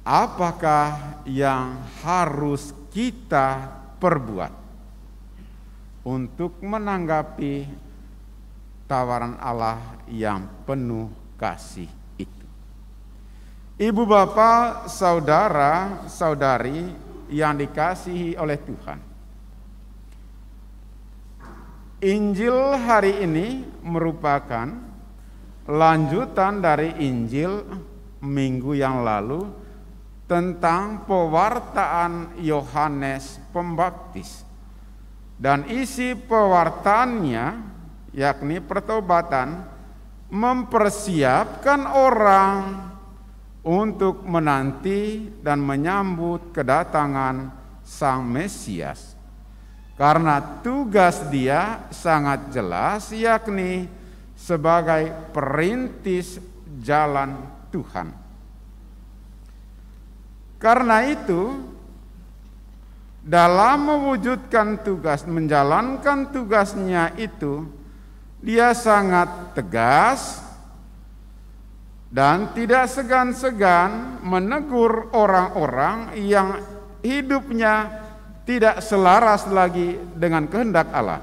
apakah yang harus kita perbuat untuk menanggapi tawaran Allah yang penuh kasih itu? Ibu bapak, saudara, saudari yang dikasihi oleh Tuhan, Injil hari ini merupakan lanjutan dari Injil minggu yang lalu tentang pewartaan Yohanes Pembaptis. Dan isi pewartaannya, yakni pertobatan, mempersiapkan orang untuk menanti dan menyambut kedatangan Sang Mesias. Karena tugas dia sangat jelas, yakni sebagai perintis jalan Tuhan. Karena itu, dalam mewujudkan tugas, menjalankan tugasnya itu, dia sangat tegas dan tidak segan-segan menegur orang-orang yang hidupnya tidak selaras lagi dengan kehendak Allah.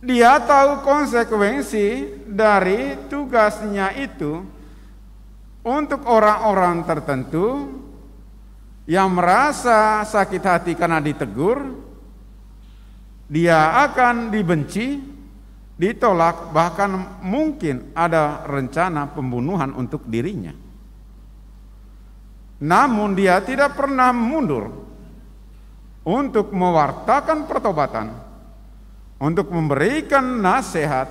Dia tahu konsekuensi dari tugasnya itu untuk orang-orang tertentu yang merasa sakit hati karena ditegur. Dia akan dibenci, ditolak, bahkan mungkin ada rencana pembunuhan untuk dirinya. Namun dia tidak pernah mundur untuk mewartakan pertobatan, untuk memberikan nasihat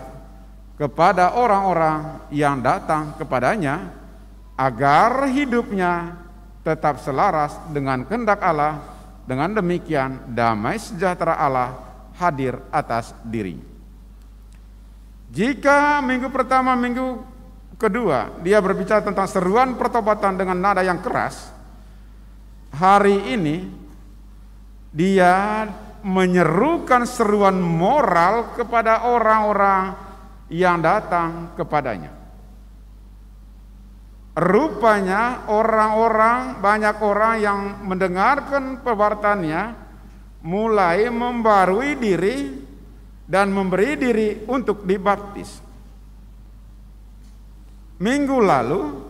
kepada orang-orang yang datang kepadanya agar hidupnya tetap selaras dengan kehendak Allah. Dengan demikian damai sejahtera Allah hadir atas dirinya. Jika minggu pertama, minggu kedua dia berbicara tentang seruan pertobatan dengan nada yang keras, hari ini dia menyerukan seruan moral kepada orang-orang yang datang kepadanya. Rupanya banyak orang yang mendengarkan pewartaannya mulai membarui diri dan memberi diri untuk dibaptis. Minggu lalu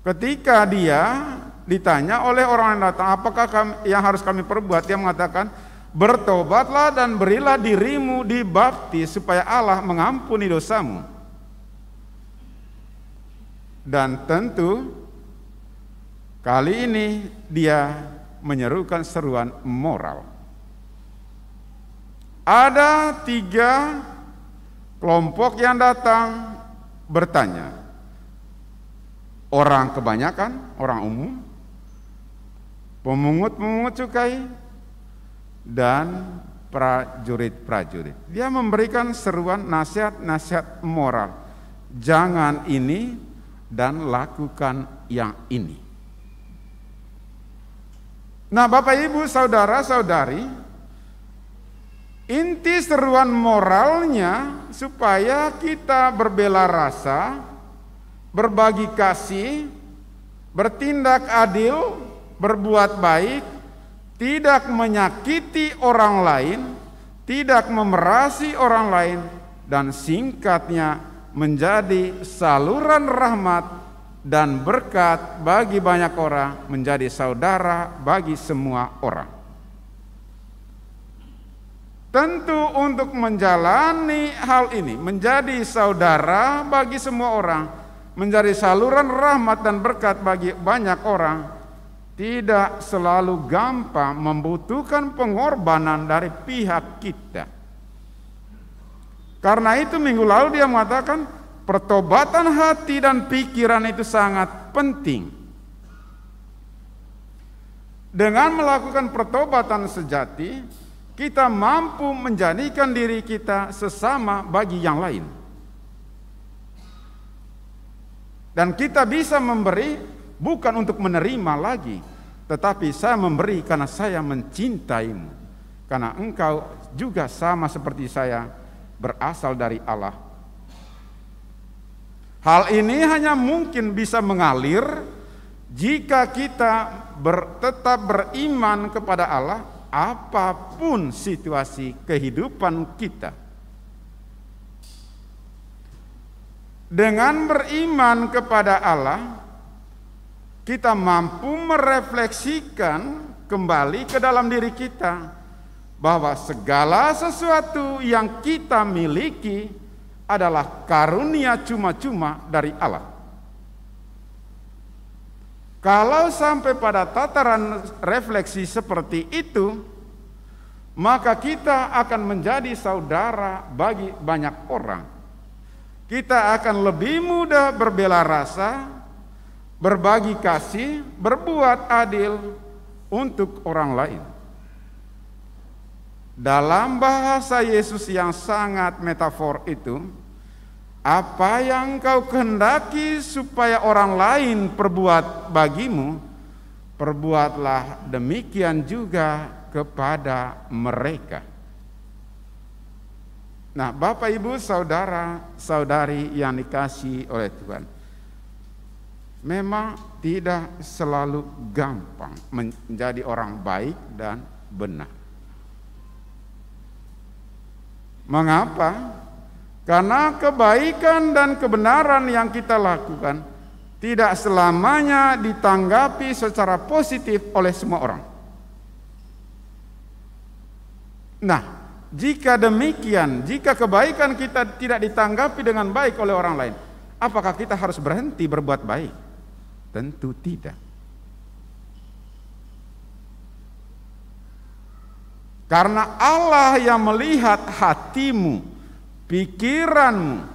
ketika dia ditanya oleh orang yang datang, apakah yang harus kami perbuat? Dia mengatakan, bertobatlah dan berilah dirimu dibaptis supaya Allah mengampuni dosamu. Dan tentu kali ini dia menyerukan seruan moral. Ada 3 kelompok yang datang bertanya. Orang kebanyakan, orang umum, pemungut-pemungut cukai, dan prajurit-prajurit. Dia memberikan seruan nasihat-nasihat moral. Jangan ini dan lakukan yang ini. Nah, Bapak Ibu, saudara-saudari, inti seruan moralnya supaya kita berbela rasa, berbagi kasih, bertindak adil, berbuat baik, tidak menyakiti orang lain, tidak memerasi orang lain, dan singkatnya menjadi saluran rahmat dan berkat bagi banyak orang, menjadi saudara bagi semua orang. Tentu untuk menjalani hal ini, menjadi saudara bagi semua orang, menjadi saluran rahmat dan berkat bagi banyak orang, tidak selalu gampang, membutuhkan pengorbanan dari pihak kita. Karena itu minggu lalu dia mengatakan pertobatan hati dan pikiran itu sangat penting. Dengan melakukan pertobatan sejati, kita mampu menjadikan diri kita sesama bagi yang lain. Dan kita bisa memberi bukan untuk menerima lagi, tetapi saya memberi karena saya mencintaimu. Karena engkau juga sama seperti saya, berasal dari Allah. Hal ini hanya mungkin bisa mengalir Jika kita tetap beriman kepada Allah, apapun situasi kehidupan kita, dengan beriman kepada Allah, kita mampu merefleksikan kembali ke dalam diri kita bahwa segala sesuatu yang kita miliki adalah karunia cuma-cuma dari Allah. Kalau sampai pada tataran refleksi seperti itu, maka kita akan menjadi saudara bagi banyak orang. Kita akan lebih mudah berbela rasa, berbagi kasih, berbuat adil untuk orang lain. Dalam bahasa Yesus yang sangat metafor itu, apa yang kau kehendaki supaya orang lain perbuat bagimu, perbuatlah demikian juga kepada mereka. Nah, Bapak, Ibu, saudara, saudari yang dikasihi oleh Tuhan, memang tidak selalu gampang menjadi orang baik dan benar. Mengapa? Karena kebaikan dan kebenaran yang kita lakukan tidak selamanya ditanggapi secara positif oleh semua orang. Nah, jika demikian, jika kebaikan kita tidak ditanggapi dengan baik oleh orang lain, apakah kita harus berhenti berbuat baik? Tentu tidak. Karena Allah yang melihat hatimu, pikiranmu,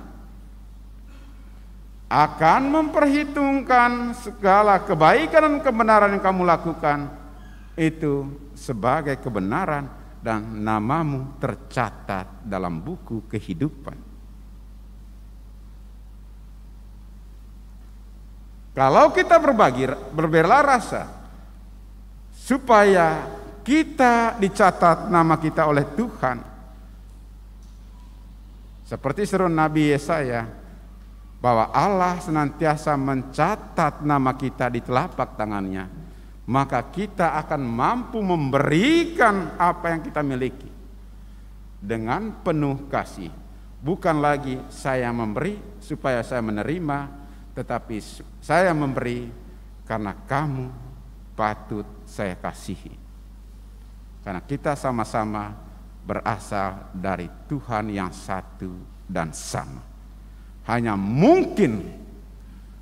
akan memperhitungkan segala kebaikan dan kebenaran yang kamu lakukan itu sebagai kebenaran dan namamu tercatat dalam buku kehidupan. Kalau kita berbela rasa supaya kita dicatat nama kita oleh Tuhan, seperti seru Nabi Yesaya, bahwa Allah senantiasa mencatat nama kita di telapak tangannya, maka kita akan mampu memberikan apa yang kita miliki dengan penuh kasih. Bukan lagi saya memberi supaya saya menerima, tetapi saya memberi karena kamu patut saya kasihi. Karena kita sama-sama berasal dari Tuhan yang satu dan sama. Hanya mungkin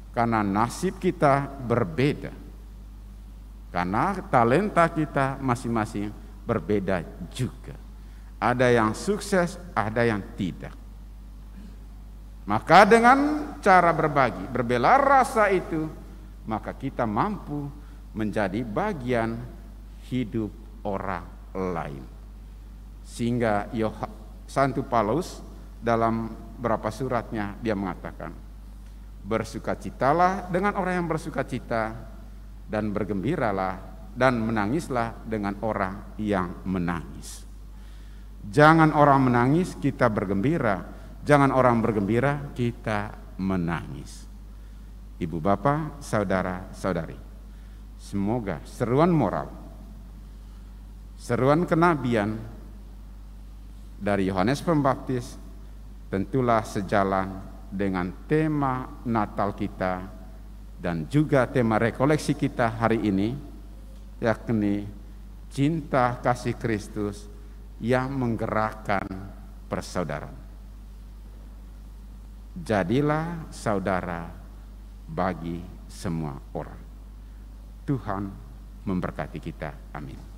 karena nasib kita berbeda, karena talenta kita masing-masing berbeda juga. Ada yang sukses, ada yang tidak. Maka dengan cara berbagi, berbela rasa itu, maka kita mampu menjadi bagian hidup orang lain. Sehingga Santo Paulus dalam beberapa suratnya dia mengatakan, bersukacitalah dengan orang yang bersukacita, dan bergembiralah dan menangislah dengan orang yang menangis. Jangan orang menangis kita bergembira, jangan orang bergembira kita menangis. Ibu bapak, saudara saudari, semoga seruan moral, seruan kenabian dari Yohanes Pembaptis tentulah sejalan dengan tema Natal kita dan juga tema rekoleksi kita hari ini, yakni cinta kasih Kristus yang menggerakkan persaudaraan. Jadilah saudara bagi semua orang. Tuhan memberkati kita. Amin.